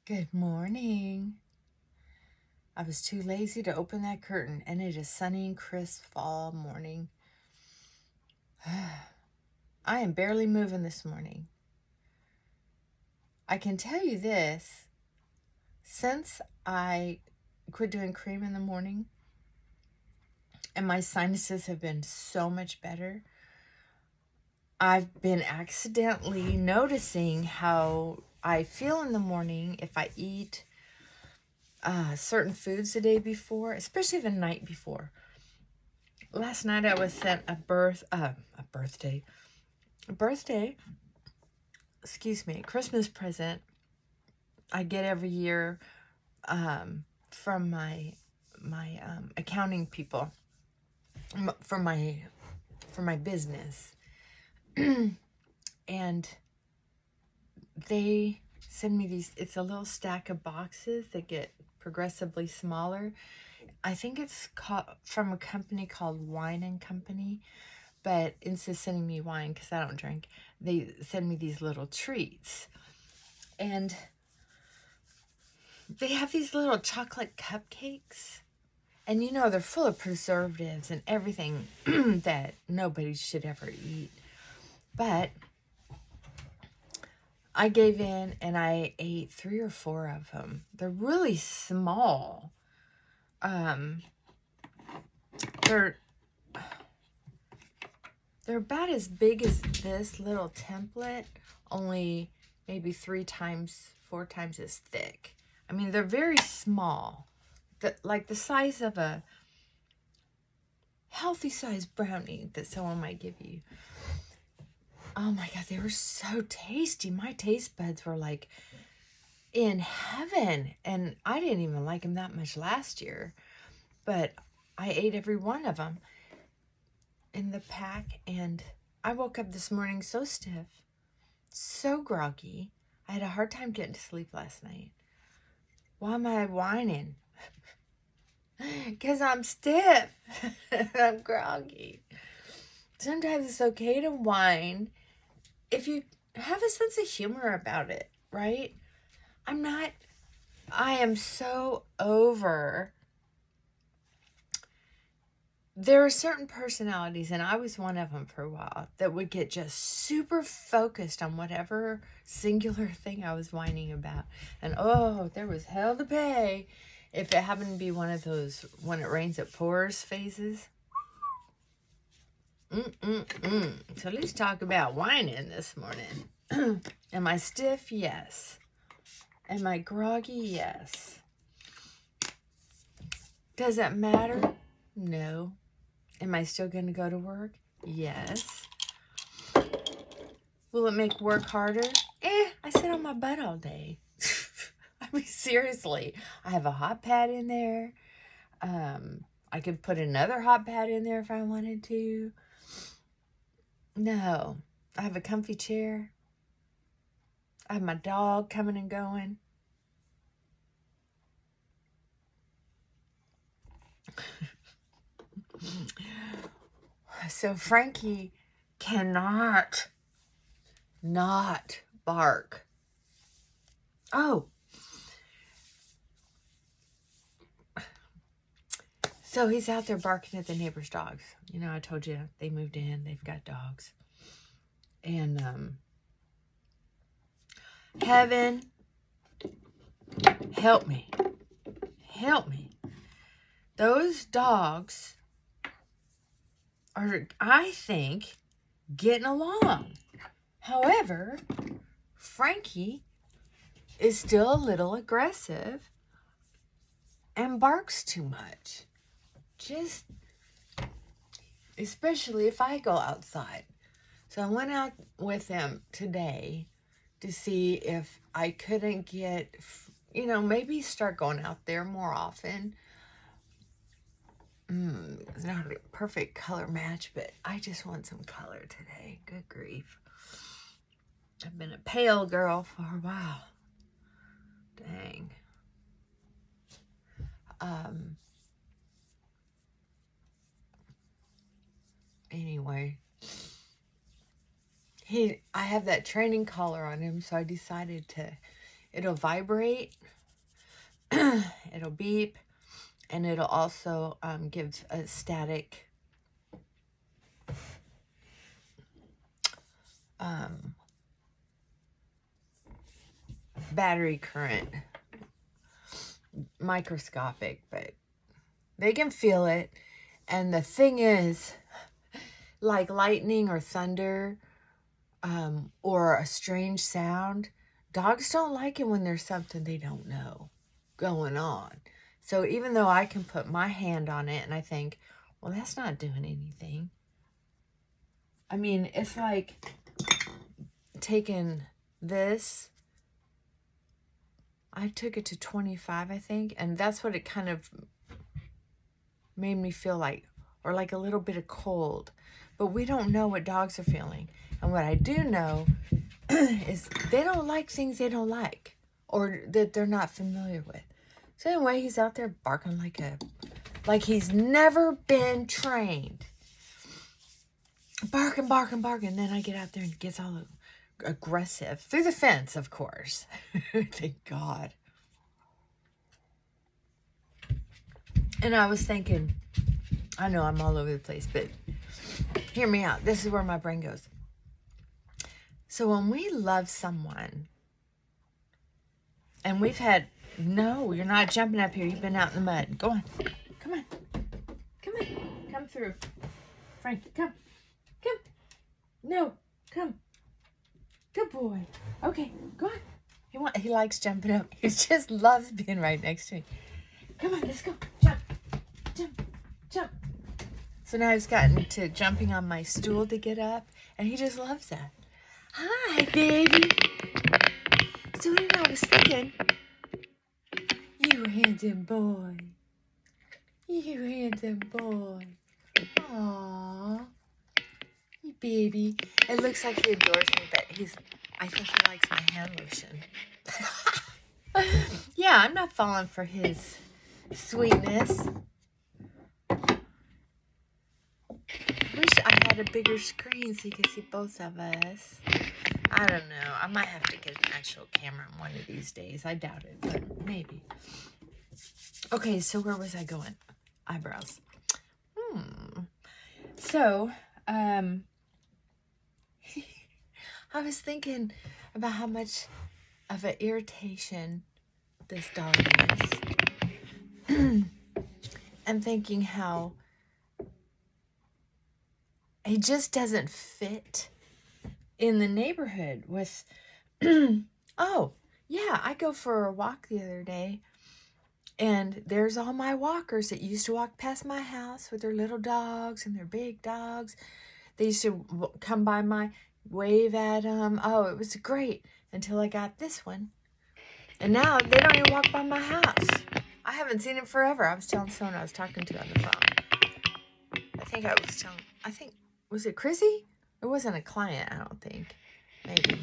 Good morning. I was too lazy to open that curtain, and it is sunny and crisp fall morning. I am barely moving this morning. I can tell you this, since I quit doing cream in the morning, and my sinuses have been so much better, I've been accidentally noticing how I feel in the morning if I eat certain foods the day before, especially the night before. Last night I was sent a Christmas present I get every year from my accounting people for my business, and they send me these. It's a little stack of boxes that get progressively smaller. I think it's from a company called Wine and Company, but instead of sending me wine, because I don't drink, they send me these little treats. And they have these little chocolate cupcakes. And they're full of preservatives and everything that nobody should ever eat. But I gave in and I ate 3 or 4 of them. They're really small. They're about as big as this little template, only maybe 3 times, 4 times as thick. I mean, they're very small, like the size of a healthy sized brownie that someone might give you. Oh my God, they were so tasty. My taste buds were like in heaven, and I didn't even like them that much last year, but I ate every one of them in the pack, and I woke up this morning so stiff, so groggy. I had a hard time getting to sleep last night. Why am I whining? Because I'm stiff. I'm groggy. Sometimes it's okay to whine if you have a sense of humor about it, right? I am so over. There are certain personalities, and I was one of them for a while, that would get just super focused on whatever singular thing I was whining about. And there was hell to pay if it happened to be one of those when it rains it pours phases. So let's talk about whining this morning. Am I stiff? Yes. Am I groggy? Yes. Does it matter? No. Am I still going to go to work? Yes. Will it make work harder? I sit on my butt all day. I mean, seriously. I have a hot pad in there. I could put another hot pad in there if I wanted to. No. I have a comfy chair. I have my dog coming and going. So Frankie cannot not bark. Oh. So he's out there barking at the neighbor's dogs. I told you they moved in. They've got dogs. And heaven, help me. Help me. Those dogs are, I think, getting along. However, Frankie is still a little aggressive and barks too much. Just, especially if I go outside. So I went out with him today to see if I couldn't get, maybe start going out there more often. It's not a perfect color match, but I just want some color today. Good grief. I've been a pale girl for a while. Dang. Anyway, I have that training collar on him, so I decided to It'll vibrate, it'll beep, and it'll also give a static battery current. Microscopic, but they can feel it. And the thing is, like lightning or thunder, or a strange sound, dogs don't like it when there's something they don't know going on. So even though I can put my hand on it and I think, well, that's not doing anything. I mean, it's like taking this. I took it to 25, I think, and that's what it kind of made me feel like, or like a little bit of cold. But we don't know what dogs are feeling. And what I do know is they don't like things they don't like or that they're not familiar with. So anyway, he's out there barking like he's never been trained. Barking, barking, barking. Then I get out there and it gets all aggressive. Through the fence, of course. Thank God. And I was thinking, I know I'm all over the place, but hear me out. This is where my brain goes. So when we love someone, and we've had, no, you're not jumping up here. You've been out in the mud. Go on. Come on. Come on. Come through. Frankie, come. Come. No, come. Good boy. Okay, go on. He likes jumping up. He just loves being right next to me. Come on, let's go. Jump. Jump. Jump. So now he's gotten to jumping on my stool to get up, and he just loves that. Hi, baby. So then I was thinking, you handsome boy. You handsome boy. Aww. You baby. It looks like he adores me, but I think he likes my hand lotion. Yeah, I'm not falling for his sweetness. Wish I had a bigger screen so you could see both of us. I don't know. I might have to get an actual camera one of these days. I doubt it, but maybe. Okay, so where was I going? Eyebrows. So, I was thinking about how much of an irritation this dog is. And thinking how he just doesn't fit in the neighborhood with, oh, yeah, I go for a walk the other day, and there's all my walkers that used to walk past my house with their little dogs and their big dogs. They used to come by my, wave at them. Oh, it was great until I got this one. And now they don't even walk by my house. I haven't seen him forever. I was telling someone I was talking to on the phone. Was it Chrissy? It wasn't a client, I don't think. Maybe.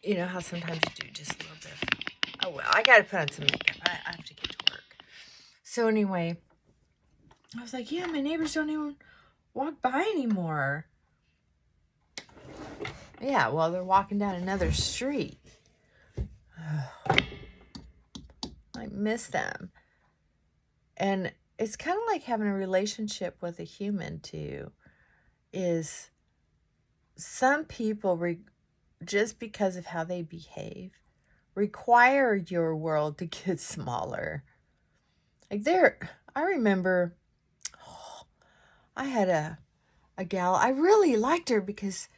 You know how sometimes you do just a little bit of, oh, well, I got to put on some makeup. I have to get to work. So anyway, I was like, yeah, my neighbors don't even walk by anymore. Yeah, well, they're walking down another street. I miss them. And it's kind of like having a relationship with a human, too. Is some people, just because of how they behave, require your world to get smaller. Like I remember, I had a gal, I really liked her because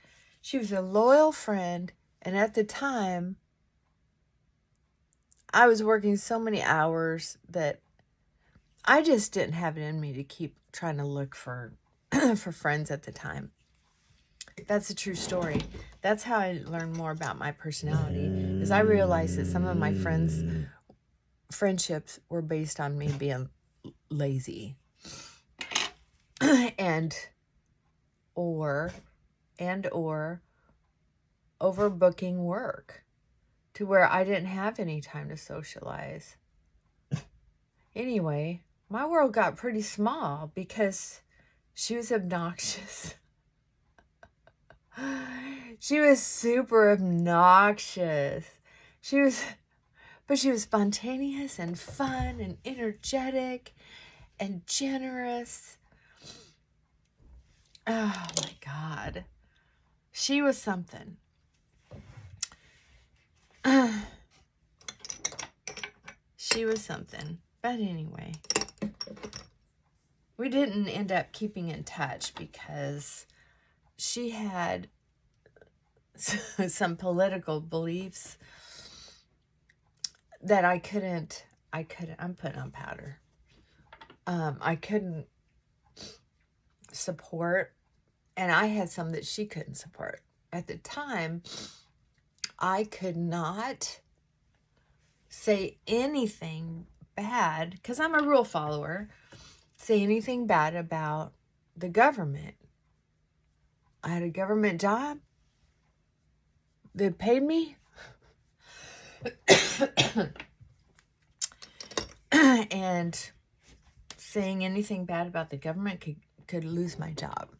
she was a loyal friend, and at the time, I was working so many hours that I just didn't have it in me to keep trying to look for for friends at the time. That's a true story. That's how I learned more about my personality, is I realized that some of my friendships were based on me being lazy and or overbooking work to where I didn't have any time to socialize. Anyway, my world got pretty small because she was obnoxious. She was super obnoxious. But she was spontaneous and fun and energetic and generous. Oh my God. She was something. She was something. But anyway, we didn't end up keeping in touch because she had some political beliefs that I'm putting on powder. I couldn't support, and I had some that she couldn't support. At the time, I could not say anything bad, because I'm a rule follower, say anything bad about the government. I had a government job. They paid me. And saying anything bad about the government could lose my job.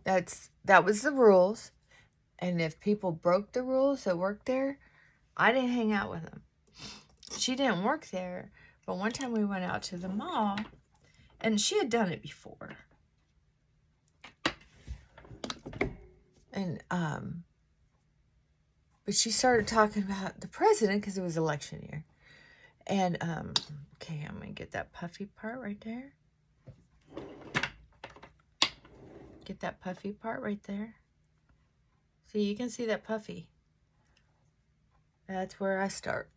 That was the rules. And if people broke the rules that worked there, I didn't hang out with them. She didn't work there, but one time we went out to the mall, and she had done it before. And but she started talking about the president because it was election year. And okay, I'm gonna get that puffy part right there. Get that puffy part right there. See, you can see that puffy. That's where I start.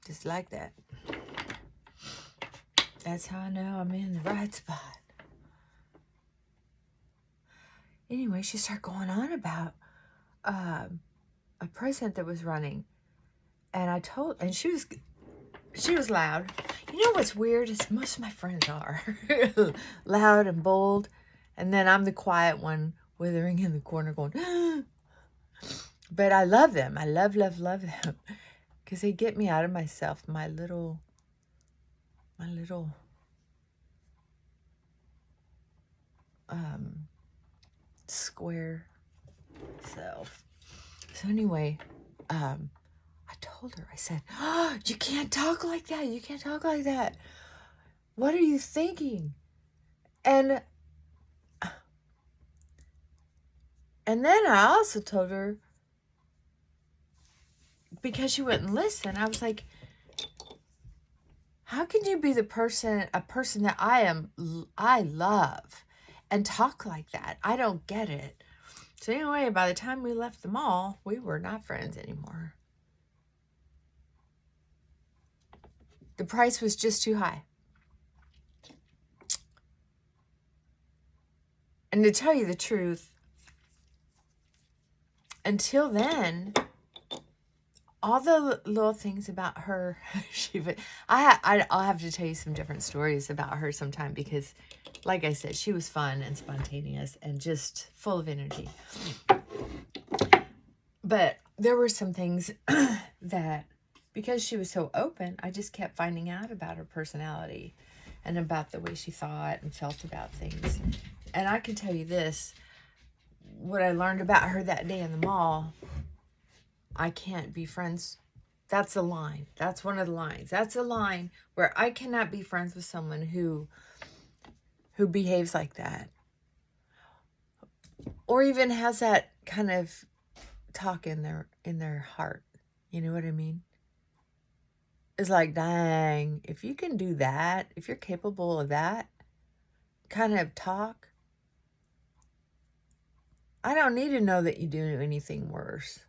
Just like that. That's how I know I'm in the right spot. Anyway, she started going on about a president that was running. And she was loud. You know what's weird is most of my friends are loud and bold. And then I'm the quiet one withering in the corner going, but I love them. I love them. Because they get me out of myself, my little square self. So anyway, I told her, I said, oh, you can't talk like that. You can't talk like that. What are you thinking? And then I also told her, because she wouldn't listen, I was like, how can you be a person that I love and talk like that? I don't get it. So anyway, by the time we left the mall, we were not friends anymore. The price was just too high. And to tell you the truth, until then, all the little things about her, I'll have to tell you some different stories about her sometime because, like I said, she was fun and spontaneous and just full of energy. But there were some things that, because she was so open, I just kept finding out about her personality and about the way she thought and felt about things. And I can tell you this, what I learned about her that day in the mall, I can't be friends. That's a line. That's one of the lines. That's a line where I cannot be friends with someone who behaves like that. Or even has that kind of talk in their heart. You know what I mean? It's like, dang, if you can do that, if you're capable of that kind of talk, I don't need to know that you do anything worse.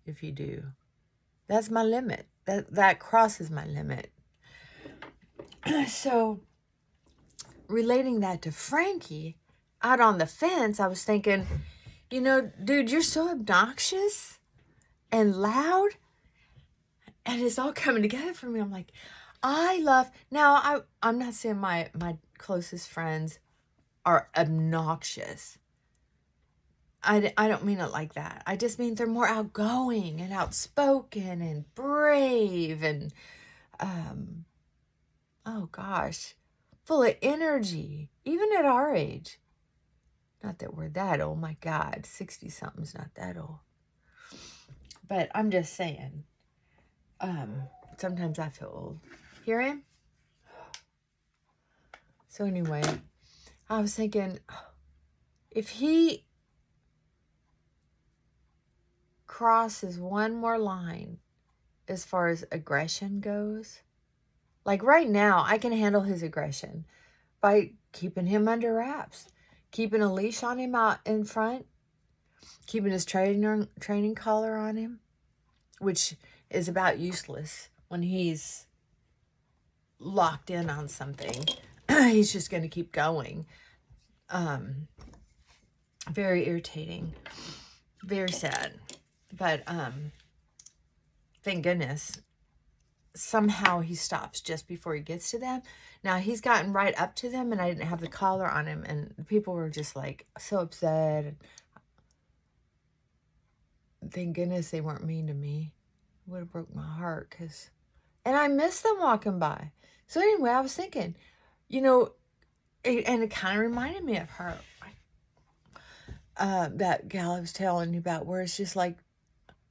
If you do, that's my limit. That crosses my limit. So relating that to Frankie, out on the fence, I was thinking, you know, dude, you're so obnoxious and loud, and it's all coming together for me. I'm like, I'm not saying my closest friends are obnoxious. I don't mean it like that. I just mean they're more outgoing and outspoken and brave and, oh gosh, full of energy, even at our age. Not that we're that old, my God, 60-something's not that old. But I'm just saying, Sometimes I feel old. Hear him? So anyway, I was thinking, if he crosses one more line as far as aggression goes, like right now, I can handle his aggression by keeping him under wraps, keeping a leash on him out in front, keeping his training collar on him, which is about useless when he's locked in on something. He's just going to keep going. Very irritating, very sad. But thank goodness, somehow he stops just before he gets to them. Now, he's gotten right up to them, and I didn't have the collar on him, and people were just, like, so upset. Thank goodness they weren't mean to me. It would have broke my heart, and I miss them walking by. So anyway, I was thinking, and it kind of reminded me of her. That gal I was telling you about, where it's just like,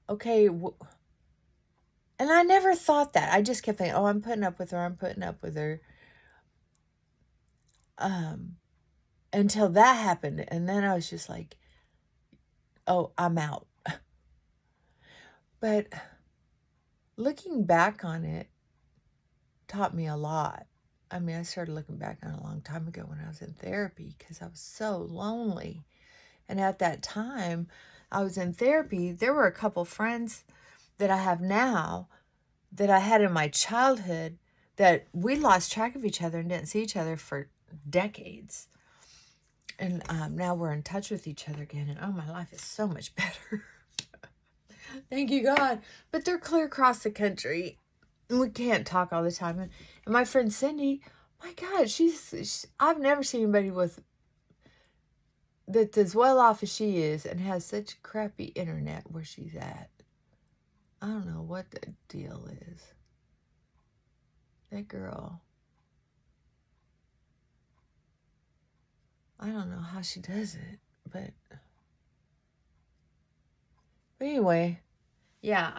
okay, and I never thought that. I just kept thinking, oh, I'm putting up with her. Until that happened. And then I was just like, oh, I'm out. But looking back on it taught me a lot. I mean, I started looking back on it a long time ago when I was in therapy, because I was so lonely. And at that time I was in therapy, there were a couple friends that I have now that I had in my childhood that we lost track of each other and didn't see each other for decades. And now we're in touch with each other again. And oh, my life is so much better. Thank you, God. But they're clear across the country. And we can't talk all the time. And my friend Cindy, my God, she's I've never seen anybody that's as well off as she is and has such crappy internet where she's at. I don't know what the deal is. That girl, I don't know how she does it, but anyway, yeah,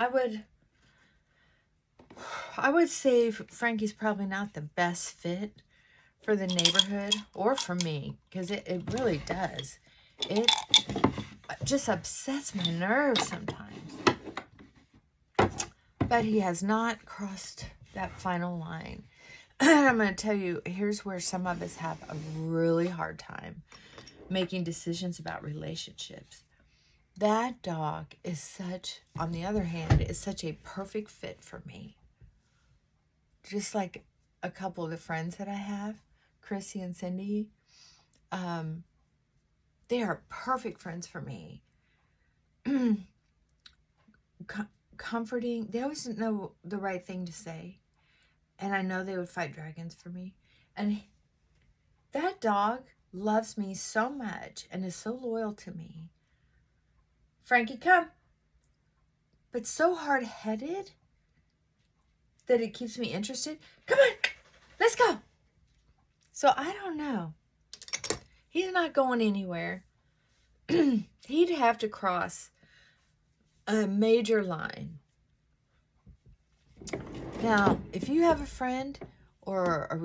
I would say Frankie's probably not the best fit for the neighborhood or for me, because it really does. It just upsets my nerves sometimes. But he has not crossed that final line. I'm going to tell you, here's where some of us have a really hard time making decisions about relationships. That dog is on the other hand, is such a perfect fit for me. Just like a couple of the friends that I have, Chrissy and Cindy, they are perfect friends for me. Comforting. They always know the right thing to say. And I know they would fight dragons for me. And that dog loves me so much and is so loyal to me. Frankie, come. But so hard-headed that it keeps me interested. Come on, let's go. So I don't know. He's not going anywhere. He'd have to cross a major line. Now, if you have a friend or a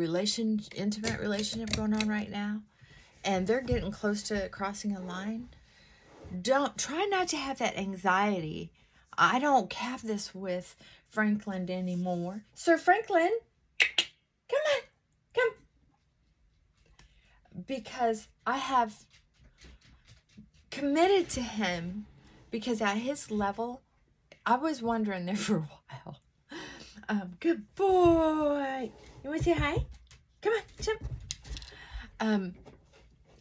intimate relationship going on right now, and they're getting close to crossing a line, try not to have that anxiety. I don't have this with Franklin anymore. Sir Franklin, come on, come. Because I have committed to him, because at his level, I was wondering there for a while. Good boy. You want to say hi? Come on, jump.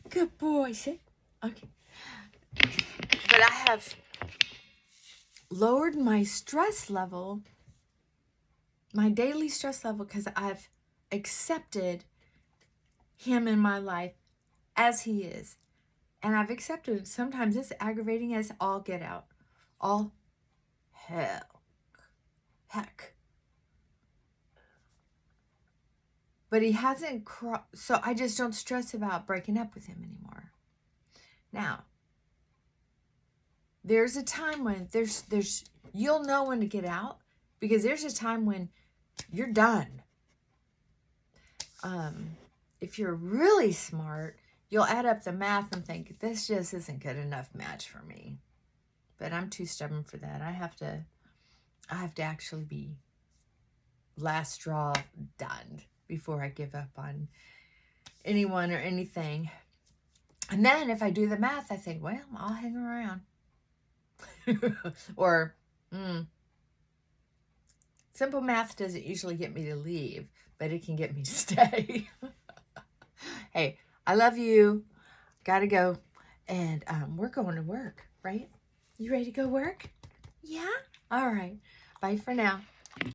Good boy. Sit. Okay. But I have lowered my stress level, my daily stress level, because I've accepted him in my life as he is. And I've accepted sometimes it's aggravating as all get out. All heck. But he hasn't so I just don't stress about breaking up with him anymore. Now, there's a time when there's you'll know when to get out Because there's a time when you're done. If you're really smart, you'll add up the math and think, this just isn't good enough match for me. But I'm too stubborn for that. I have to actually be last straw done before I give up on anyone or anything. And then if I do the math, I think, well, I'll hang around. Or, simple math doesn't usually get me to leave, but it can get me to stay. Hey, I love you. Gotta go. And we're going to work, right? You ready to go work? Yeah? All right. Bye for now.